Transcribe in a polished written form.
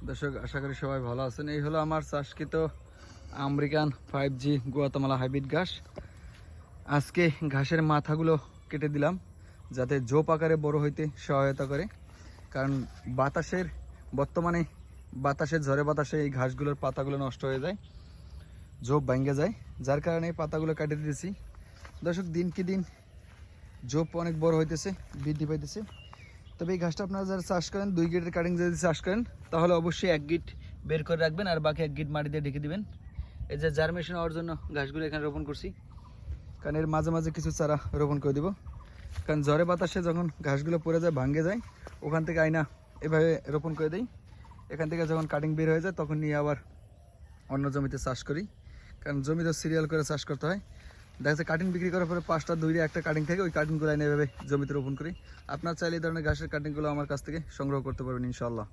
দর্শক আশা করি সবাই ভালো আছেন। এই হলো আমার চাষকৃত আমেরিকান 5G গুয়াতামালা হাইব্রিড ঘাস। আজকে ঘাসের মাথাগুলো কেটে দিলাম যাতে ঝোপ আকারে বড় হইতে সহায়তা করে। কারণ বর্তমানে বাতাসের ঝড়ে বাতাসে এই ঘাসগুলোর পাতাগুলো নষ্ট হয়ে যায়, ঝোপ ভেঙে যায়, যার কারণে এই পাতাগুলো কেটে দিতেছি। দর্শক দিন কি দিন ঝোপ অনেক বড় হইতেছে, বৃদ্ধি পাইতেছে। তবে এই ঘাসটা আপনারা যারা চাষ করেন 2 গিটের কাটিং যদি চাষ করেন তাহলে অবশ্যই 1 গিট বের করে রাখবেন আর বাকি 1 গিট মাটি দিয়ে ঢেকে দিবেন। এই যে জার্মিনেশন হওয়ার জন্য ঘাসগুলো এখানে রোপণ করছি, কারণ এর মাঝে মাঝে কিছু চারা রোপণ করে দিব। কারণ ঝড়ে বাতাসে যখন ঘাসগুলো পড়ে যায়, ভাঙে যায়, ওখান থেকে আইনা এভাবে রোপণ করে দিই। এখান থেকে যখন কাটিং বের হয়ে যায় তখন নিয়ে আবার অন্য জমিতে চাষ করি, কারণ জমিতে সিরিয়াল করে চাষ করতে হয়। দেখা যাচ্ছে কাটিং বিক্রি করার পরে 5টা 2টা একটা কাটিং থেকে ওই কাটিংগুলো এনে এভাবে জমিতে রোপণ করি। আপনার চাইলে এই ধরনের ঘাসের কাটিংগুলো আমার কাছ থেকে সংগ্রহ করতে পারবেন ইনশাআল্লাহ।